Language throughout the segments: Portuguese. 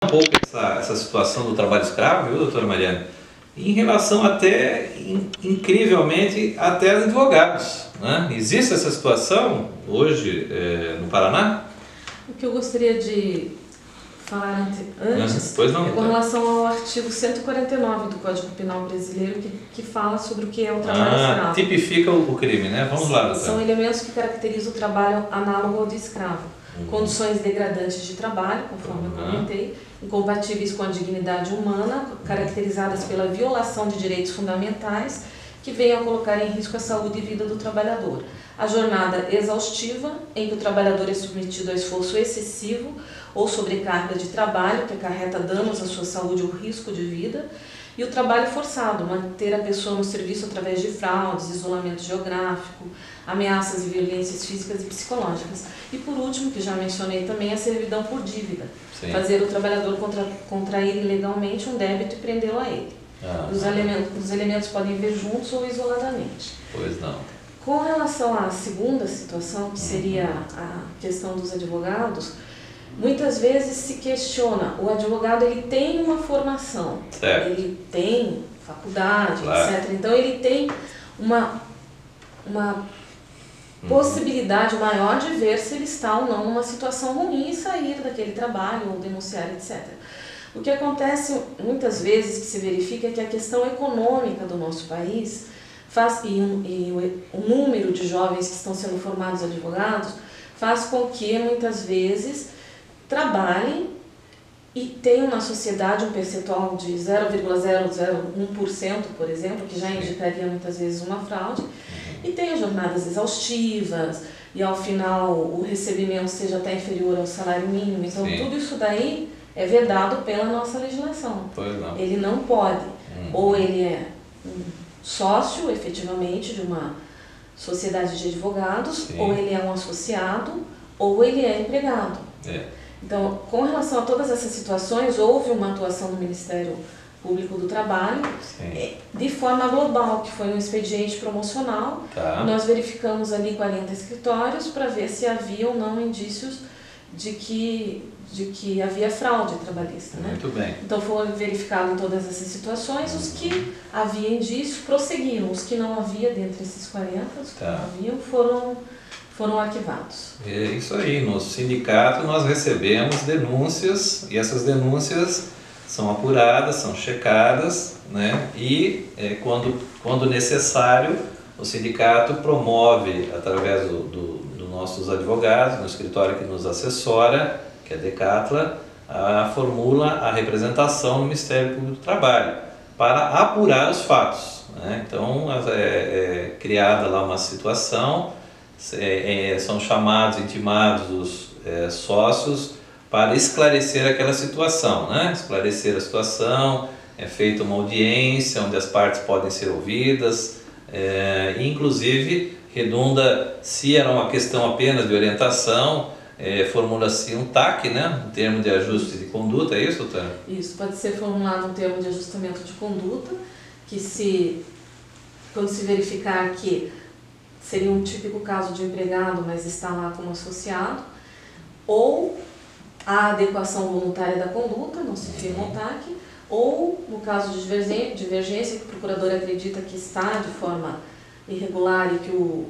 um pouco essa situação do trabalho escravo, viu, doutora Mariana? Em relação até, incrivelmente, até advogados, né? Existe essa situação hoje no Paraná? O que eu gostaria de falar antes pois não, é com relação ao artigo 149 do Código Penal Brasileiro, que fala sobre o que é o trabalho escravo. Tipifica o crime, né? Vamos lá, doutora. São elementos que caracterizam o trabalho análogo ao de escravo. Condições degradantes de trabalho, conforme eu comentei, incompatíveis com a dignidade humana, caracterizadas pela violação de direitos fundamentais que venham a colocar em risco a saúde e vida do trabalhador. A jornada exaustiva, em que o trabalhador é submetido a esforço excessivo ou sobrecarga de trabalho, que acarreta danos à sua saúde ou risco de vida, e o trabalho forçado, manter a pessoa no serviço através de fraudes, isolamento geográfico, ameaças e violências físicas e psicológicas. E por último, que já mencionei também, a servidão por dívida. Sim. Fazer o trabalhador contrair ilegalmente um débito e prendê-lo a ele. Os elementos podem vir juntos ou isoladamente. Pois não. Com relação à segunda situação, que seria a questão dos advogados, muitas vezes se questiona, o advogado ele tem uma formação, certo. Ele tem faculdade, claro. Etc. Então ele tem uma possibilidade maior de ver se ele está ou não numa situação ruim e sair daquele trabalho ou denunciar, etc. O que acontece muitas vezes que se verifica é que a questão econômica do nosso país o número de jovens que estão sendo formados advogados faz com que muitas vezes trabalhem e tenham na sociedade um percentual de 0,001%, por exemplo, que já indicaria muitas vezes uma fraude, e tenham jornadas exaustivas, e ao final o recebimento seja até inferior ao salário mínimo. Então tudo isso daí é vedado pela nossa legislação. Ele não pode, ou ele é sócio, efetivamente, de uma sociedade de advogados, ou ele é um associado, ou ele é empregado. Então, com relação a todas essas situações, houve uma atuação do Ministério Público do Trabalho de forma global, que foi um expediente promocional. Nós verificamos ali 40 escritórios para ver se havia ou não indícios de que havia fraude trabalhista, né? Muito bem. Então foram verificados em todas essas situações, os que havia indícios prosseguiram, os que não havia dentre esses 40, os que não haviam foram arquivados. É isso aí, no sindicato nós recebemos denúncias e essas denúncias são apuradas, são checadas, né? E quando necessário o sindicato promove através dos nossos advogados, no escritório que nos assessora, que é a Decatla, formula a representação no Ministério Público do Trabalho para apurar os fatos, né? Então é criada lá uma situação, são chamados, intimados os sócios para esclarecer aquela situação, né? Esclarecer a situação, é feita uma audiência onde as partes podem ser ouvidas, inclusive redunda, se era uma questão apenas de orientação, formula-se um TAC, né? Um termo de ajuste de conduta, é isso, doutora? Isso, pode ser formulado um termo de ajustamento de conduta, que quando se verificar que seria um típico caso de empregado, mas está lá como associado, ou a adequação voluntária da conduta, não se firma o TAC, ou no caso de divergência, que o procurador acredita que está de forma irregular e que o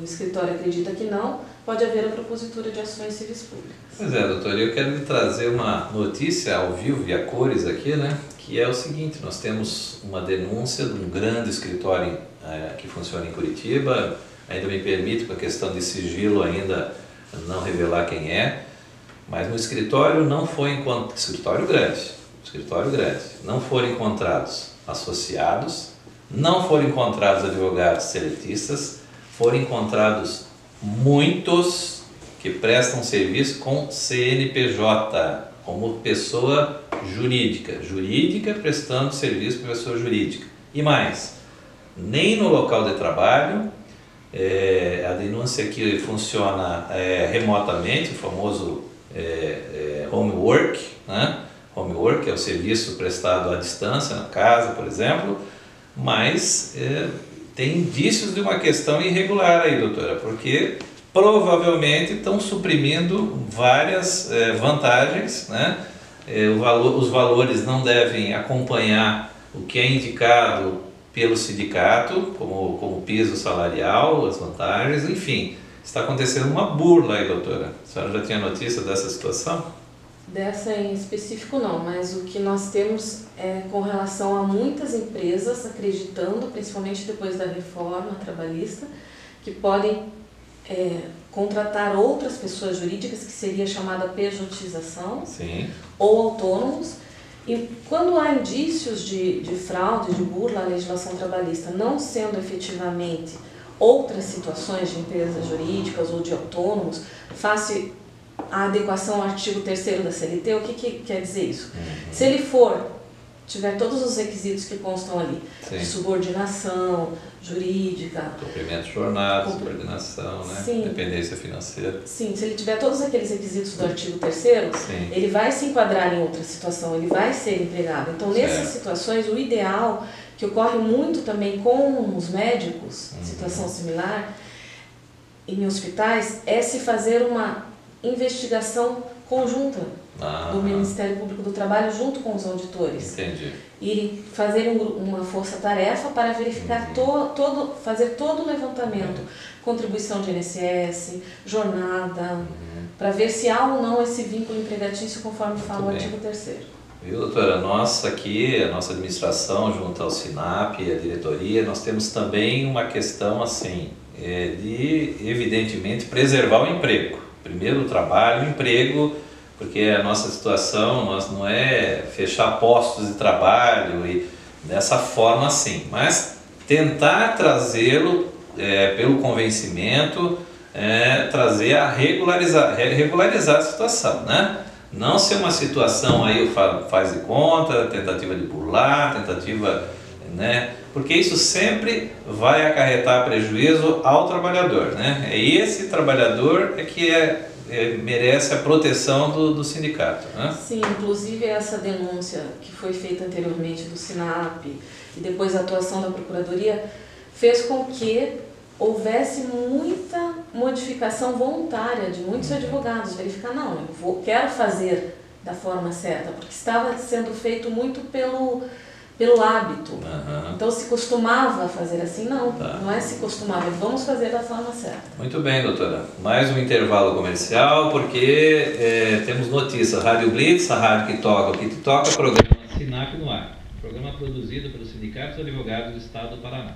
escritório acredita que não, pode haver a propositura de ações civis públicas. Pois é, doutor, eu quero lhe trazer uma notícia ao vivo e a cores aqui, né? Que é o seguinte, nós temos uma denúncia de um grande escritório que funciona em Curitiba, ainda me permite, com a questão de sigilo ainda não revelar quem é, mas no escritório não foi encontrado, escritório grande, não foram encontrados associados, não foram encontrados advogados seletistas, foram encontrados muitos que prestam serviço com CNPJ, como pessoa jurídica prestando serviço para pessoa jurídica. E mais, nem no local de trabalho, a denúncia aqui funciona remotamente, o famoso homework, né? Homework é o serviço prestado à distância, na casa, por exemplo, mas tem indícios de uma questão irregular aí, doutora, porque provavelmente estão suprimindo várias vantagens, né, os valores não devem acompanhar o que é indicado pelo sindicato, como piso salarial, as vantagens, enfim. Está acontecendo uma burla aí, doutora. A senhora já tinha notícia dessa situação? Dessa em específico não, mas o que nós temos é com relação a muitas empresas acreditando, principalmente depois da reforma trabalhista, que podem contratar outras pessoas jurídicas, que seria chamada pejotização, Sim. ou autônomos. E quando há indícios de fraude, de burla à legislação trabalhista, não sendo efetivamente outras situações de empresas jurídicas ou de autônomos, face a adequação ao artigo 3º da CLT, o que quer dizer isso? Se ele tiver todos os requisitos que constam ali, Sim. de subordinação, jurídica... Cumprimento de jornada, subordinação, né? Sim. Dependência financeira. Sim, se ele tiver todos aqueles requisitos do artigo 3º, ele vai se enquadrar em outra situação, ele vai ser empregado. Então, nessas situações, o ideal, que ocorre muito também com os médicos, situação similar, em hospitais, é se fazer uma investigação conjunta do Ministério Público do Trabalho junto com os auditores. Entendi. E fazer uma força-tarefa para verificar fazer todo o levantamento, contribuição de INSS, jornada, para ver se há ou não esse vínculo empregatício conforme fala o artigo 3º. Viu, doutora? Nós aqui, a nossa administração, junto ao SINAP e a diretoria, nós temos também uma questão assim, de, evidentemente, preservar o emprego. Primeiro o trabalho, o emprego, porque a nossa situação não é fechar postos de trabalho e dessa forma assim, mas tentar trazê-lo pelo convencimento, trazer a regularizar a situação, né? Não ser uma situação aí faz de conta, tentativa de burlar, tentativa, né? Porque isso sempre vai acarretar prejuízo ao trabalhador, né? E esse trabalhador que merece a proteção do sindicato, né? Sim, inclusive essa denúncia que foi feita anteriormente do SINAP e depois a atuação da Procuradoria fez com que houvesse muita modificação voluntária de muitos advogados, verificar, não, quero fazer da forma certa, porque estava sendo feito muito pelo hábito. Então se costumava fazer assim, não é se costumava, vamos fazer da forma certa. Muito bem, doutora. Mais um intervalo comercial, porque temos notícias. Rádio Blitz, a rádio que te toca, programa SINAP no ar. Programa produzido pelos Sindicatos Advogados do Estado do Paraná.